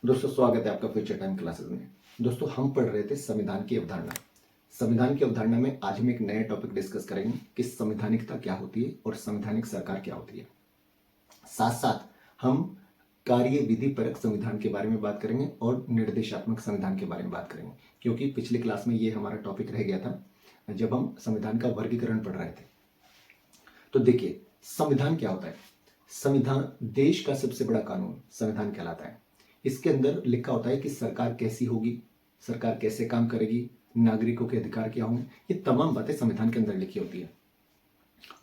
दोस्तों स्वागत है आपका फ्यूचर टाइम क्लासेस में। दोस्तों हम पढ़ रहे थे संविधान की अवधारणा। संविधान की अवधारणा में आज हम एक नया टॉपिक डिस्कस करेंगे कि संवैधानिकता क्या होती है और संवैधानिक सरकार क्या होती है। साथ साथ हम कार्य विधि परक संविधान के बारे में बात करेंगे और निर्देशात्मक संविधान के बारे में बात करेंगे, क्योंकि पिछली क्लास में ये हमारा टॉपिक रह गया था जब हम संविधान का वर्गीकरण पढ़ रहे थे। तो देखिए संविधान क्या होता है। संविधान देश का सबसे बड़ा कानून संविधान कहलाता है। इसके अंदर लिखा होता है कि सरकार कैसी होगी, सरकार कैसे काम करेगी, नागरिकों के अधिकार क्या होंगे, ये तमाम बातें संविधान के अंदर लिखी होती है।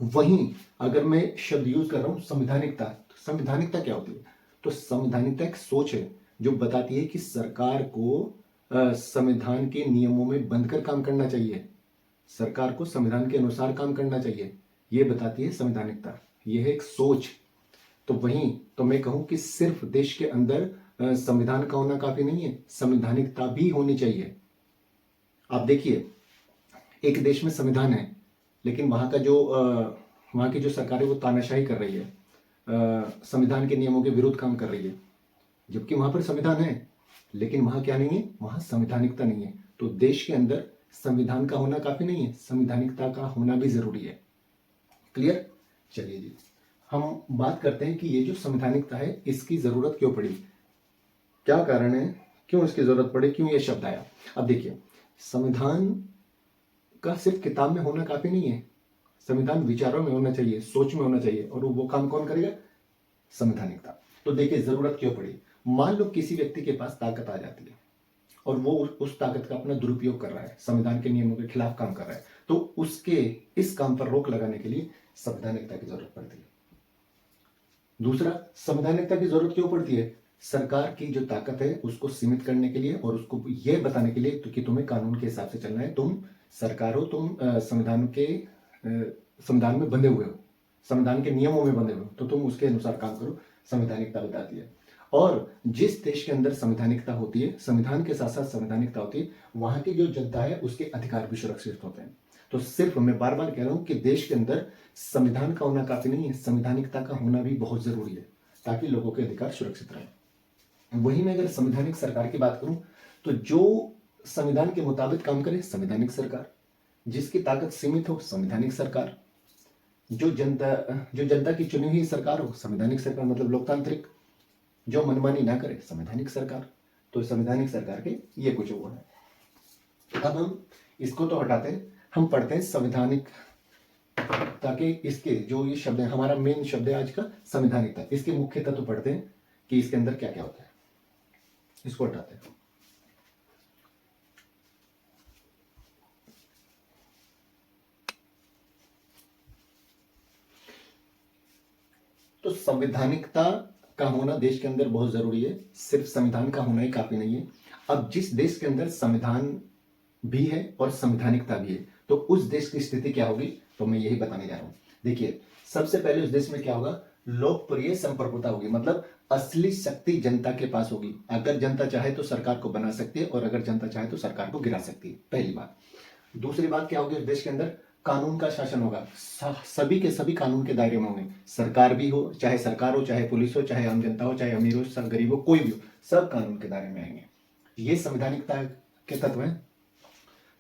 वहीं अगर मैं शब्द यूज कर रहा हूं संविधानिकता, तो संविधानिकता क्या होती है? तो संविधानिकता एक सोच है जो बताती है कि सरकार को संविधान के नियमों में बंधकर काम करना चाहिए, सरकार को संविधान के अनुसार काम करना चाहिए, ये बताती है संवैधानिकता। यह है एक सोच। तो वहीं तो मैं कहूं कि सिर्फ देश के अंदर संविधान का होना काफी नहीं है, संवैधानिकता भी होनी चाहिए। आप देखिए एक देश में संविधान है लेकिन वहां की जो सरकार है वो तानाशाही कर रही है, संविधान के नियमों के विरुद्ध काम कर रही है, जबकि वहां पर संविधान है लेकिन वहां क्या नहीं है, वहां संवैधानिकता नहीं है। तो देश के अंदर संविधान का होना काफी नहीं है, संवैधानिकता का होना भी जरूरी है। क्लियर? चलिए जी, हम बात करते हैं कि ये जो संवैधानिकता है इसकी जरूरत क्यों पड़ी, क्या कारण है, क्यों इसकी जरूरत पड़ी, क्यों ये शब्द आया। अब देखिए संविधान का सिर्फ किताब में होना काफी नहीं है, संविधान विचारों में होना चाहिए, सोच में होना चाहिए, और वो काम कौन करेगा? संवैधानिकता। तो देखिए जरूरत क्यों पड़ी। मान लो किसी व्यक्ति के पास ताकत आ जाती है और वो उस ताकत का अपना दुरुपयोग कर रहा है, संविधान के नियमों के खिलाफ काम कर रहा है, तो उसके इस काम पर रोक लगाने के लिए संवैधानिकता की जरूरत पड़ती है। दूसरा, संवैधानिकता की जरूरत क्यों पड़ती है? सरकार की जो ताकत है उसको सीमित करने के लिए और उसको यह बताने के लिए कि तुम्हें कानून के हिसाब से चलना है, तुम सरकार हो, तुम संविधान में बंधे हुए हो, संविधान के नियमों में बंधे हुए हो, तो तुम उसके अनुसार काम करो, संवैधानिकता बताती है। और जिस देश के अंदर संवैधानिकता होती है, संविधान के साथ साथ संवैधानिकता होती है, वहां की जो जनता है उसके अधिकार भी सुरक्षित होते हैं। तो सिर्फ मैं बार बार कह रहा हूं कि देश के अंदर संविधान का होना काफी नहीं है, संवैधानिकता का होना भी बहुत जरूरी है ताकि लोगों के अधिकार सुरक्षित रहे। वहीं मैं अगर संवैधानिक सरकार की बात करूं तो जो संविधान के मुताबिक काम करे संवैधानिक सरकार, जिसकी ताकत सीमित हो संवैधानिक सरकार, जो जनता की चुनी हुई सरकार हो संवैधानिक सरकार, मतलब लोकतांत्रिक, जो मनमानी ना करे संवैधानिक सरकार। तो संवैधानिक सरकार के ये कुछ वो है। अब हम इसको तो हटाते हैं, हम पढ़ते हैं संवैधानिक, ताकि इसके जो ये शब्द है, हमारा मेन शब्द है आज का संवैधानिकता, इसके मुख्य तत्व पढ़ते हैं कि इसके अंदर क्या क्या होता है। इसको हटाते हैं। तो संवैधानिकता का होना देश के अंदर बहुत जरूरी है, सिर्फ संविधान का होना ही काफी नहीं है। अब जिस देश के अंदर संविधान भी है और संवैधानिकता भी है तो उस देश की स्थिति क्या होगी, तो मैं यही बताने जा रहा हूं। देखिए सबसे पहले उस देश में क्या होगा, लोकप्रिय संप्रभुता होगी, मतलब असली शक्ति जनता के पास होगी। अगर जनता चाहे तो सरकार को बना सकती है और अगर जनता चाहे तो सरकार को गिरा सकती है, पहली बात। दूसरी बात क्या होगी, उस देश के अंदर कानून का शासन होगा, सभी के सभी कानून के दायरे में होंगे, सरकार भी हो, चाहे सरकार हो, चाहे पुलिस हो, चाहे आम जनता हो, चाहे अमीर हो, सब गरीब हो, कोई भी हो, सब कानून के दायरे में आएंगे। ये संवैधानिकता के तत्व हैं।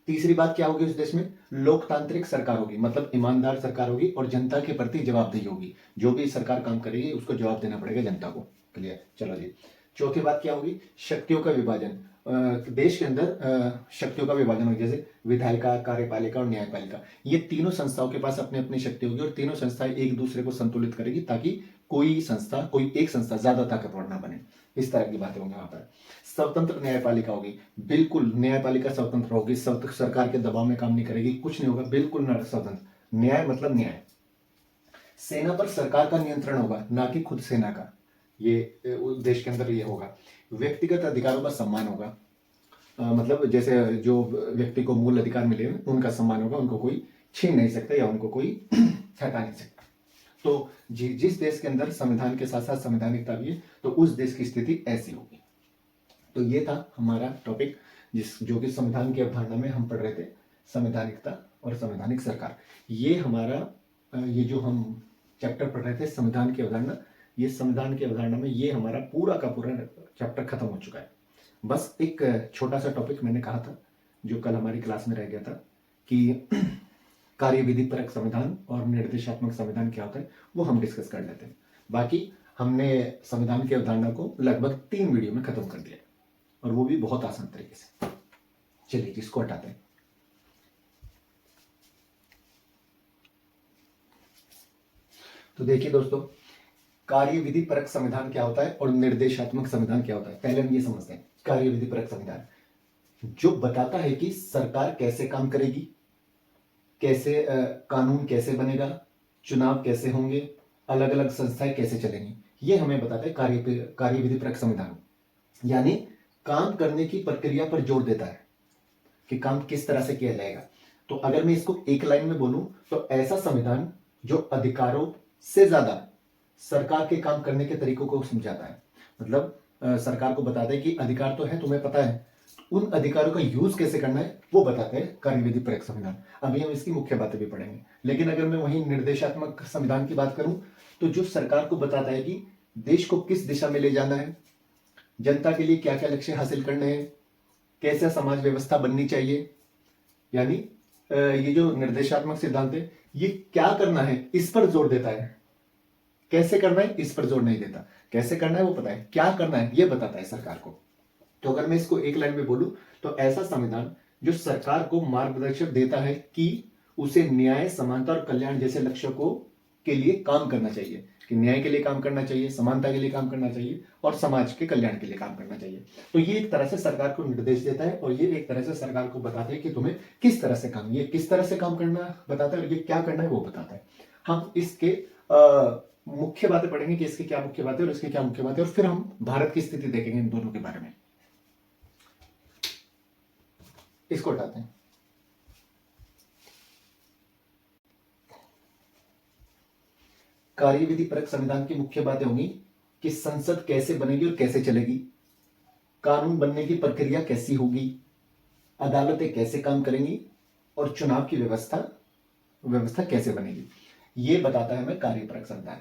तीसरी बात क्या होगी, उस देश में लोकतांत्रिक सरकार होगी, मतलब ईमानदार सरकार होगी और जनता के प्रति जवाबदेही होगी, जो भी सरकार काम करेगी उसको जवाब देना पड़ेगा जनता को। क्लियर? चलो जी, चौथी बात क्या होगी, शक्तियों का विभाजन। देश के अंदर शक्तियों का विभाजन होगा, जैसे विधायिका, कार्यपालिका और न्यायपालिका, ये तीनों संस्थाओं के पास अपनी अपनी शक्ति होगी और तीनों संस्थाएं एक दूसरे को संतुलित करेगी ताकि कोई एक संस्था ज्यादा ताकतवर ना बने। इस तरह की बातें होंगी वहां पर। स्वतंत्र न्यायपालिका होगी, बिल्कुल न्यायपालिका स्वतंत्र होगी, सरकार के दबाव में काम नहीं करेगी, कुछ नहीं होगा, बिल्कुल स्वतंत्र, न्याय मतलब न्याय। सेना पर सरकार का नियंत्रण होगा, ना कि खुद सेना का, ये उस देश के अंदर ये होगा। व्यक्तिगत अधिकारों का सम्मान होगा, मतलब जैसे जो व्यक्ति को मूल अधिकार मिले उनका सम्मान होगा, उनको कोई छीन नहीं सकता या उनको कोई हटा नहीं सकता। तो जिस देश के अंदर संविधान के साथ साथ संवैधानिकता भी है तो उस देश की स्थिति ऐसी होगी। तो ये था हमारा टॉपिक, जो कि संविधान की अवधारणा में हम पढ़ रहे थे, संवैधानिकता और संवैधानिक सरकार। ये हमारा ये जो हम चैप्टर पढ़ रहे थे संविधान की अवधारणा, ये संविधान की अवधारणा में ये हमारा पूरा का पूरा चैप्टर खत्म हो चुका है। बस एक छोटा सा टॉपिक मैंने कहा था जो कल हमारी क्लास में रह गया था कि कार्यविधि परक संविधान और निर्देशात्मक संविधान क्या होता है, वो हम डिस्कस कर लेते हैं। बाकी हमने संविधान की अवधारणा को लगभग 3 वीडियो में खत्म कर दिया है और वो भी बहुत आसान तरीके से। चलिए इसको हटाते हैं। तो देखिए दोस्तों, कार्यविधि परक संविधान क्या होता है और निर्देशात्मक संविधान क्या होता है। पहले हम ये समझते हैं। कार्यविधि परक संविधान जो बताता है कि सरकार कैसे काम करेगी, कैसे कानून कैसे बनेगा, चुनाव कैसे होंगे, अलग अलग संस्थाएं कैसे चलेंगी, ये हमें बताता है कार्यविधि परक संविधान। यानी काम करने की प्रक्रिया पर जोर देता है कि काम किस तरह से किया जाएगा। तो अगर मैं इसको एक लाइन में बोलूं तो ऐसा संविधान जो अधिकारों से ज्यादा सरकार के काम करने के तरीकों को समझाता है। मतलब सरकार को बताता है कि अधिकार तो है, तुम्हें पता है, उन अधिकारों का यूज कैसे करना है वो बताते हैं कार्यविधि परक संविधान। अभी हम इसकी मुख्य बातें भी पढ़ेंगे। लेकिन अगर मैं वहीं निर्देशात्मक संविधान की बात करूं तो जो सरकार को बताता है कि देश को किस दिशा में ले जाना है, जनता के लिए क्या क्या लक्ष्य हासिल करने हैं, कैसा समाज व्यवस्था बननी चाहिए। यानी ये जो निर्देशात्मक सिद्धांत है ये क्या करना है इस पर जोर देता है, कैसे करना है इस पर जोर नहीं देता। कैसे करना है वो पता है, क्या करना है ये बताता है सरकार को। तो अगर मैं इसको एक लाइन में बोलूं तो ऐसा संविधान जो सरकार को मार्गदर्शक देता है कि उसे न्याय, समानता और कल्याण जैसे लक्ष्यों को के लिए काम करना चाहिए, कि न्याय के लिए काम करना चाहिए, समानता के लिए काम करना चाहिए और समाज के कल्याण के लिए काम करना चाहिए। तो ये एक तरह से सरकार को निर्देश देता है और ये एक तरह से सरकार को बताता है कि तुम्हें किस तरह से काम, ये किस तरह से काम करना बताता है और ये क्या करना है वो बताता है। हम इसके मुख्य बातें पढ़ेंगे कि इसकी क्या मुख्य बातें और इसकी क्या मुख्य बातें, और फिर हम भारत की स्थिति देखेंगे इन दोनों के बारे में। इसको हटाते हैं। कार्यविधि परक संविधान की मुख्य बातें होंगी कि संसद कैसे बनेगी और कैसे चलेगी, कानून बनने की प्रक्रिया कैसी होगी, अदालतें कैसे काम करेंगी और चुनाव की व्यवस्था कैसे बनेगी, ये बताता है हमें कार्यपरक संविधान।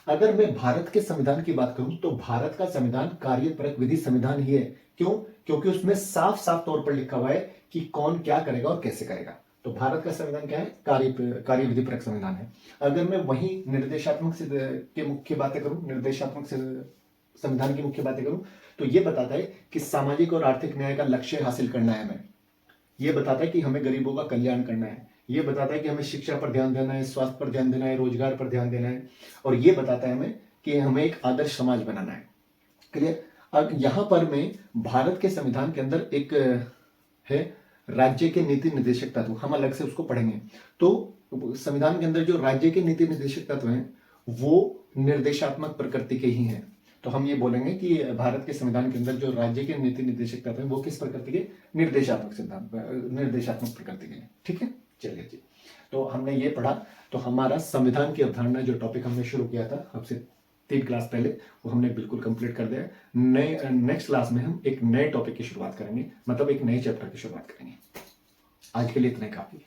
अगर मैं भारत के संविधान की बात करूं तो भारत का संविधान कार्यपरक विधि संविधान ही है। क्यों? क्योंकि उसमें साफ साफ तौर पर लिखा हुआ है कि कौन क्या करेगा और कैसे करेगा। तो भारत का संविधान क्या है? कार्यविधि परक संविधान है। अगर मैं वही निर्देशात्मक के मुख्य बातें करूं, निर्देशात्मक संविधान की मुख्य बातें करूं तो ये बताता है कि सामाजिक और आर्थिक न्याय का लक्ष्य हासिल करना है हमें। ये बताता है कि हमें गरीबों का कल्याण करना है। ये बताता है कि हमें शिक्षा पर ध्यान देना है, स्वास्थ्य पर ध्यान देना है, रोजगार पर ध्यान देना है। और ये बताता है हमें कि हमें एक आदर्श समाज बनाना है। क्लियर? अब यहां पर मैं भारत के संविधान के अंदर एक है राज्य के नीति निर्देशक तत्व, हम अलग से उसको पढ़ेंगे। तो संविधान के अंदर जो राज्य के नीति निर्देशक तत्व हैं वो निर्देशात्मक प्रकृति के ही हैं। तो हम ये बोलेंगे कि भारत के संविधान के अंदर जो राज्य के नीति निर्देशक तत्व हैं वो किस प्रकृति के? निर्देशात्मक प्रकृति के हैं। ठीक है, चलिए जी। तो हमने ये पढ़ा। तो हमारा संविधान की अवधारणा जो टॉपिक हमने शुरू किया था अब से 3 क्लास पहले, वो हमने बिल्कुल कंप्लीट कर दिया। नेक्स्ट क्लास में हम एक नए टॉपिक की शुरुआत करेंगे, मतलब एक नए चैप्टर की शुरुआत करेंगे। आज के लिए इतना ही काफी है।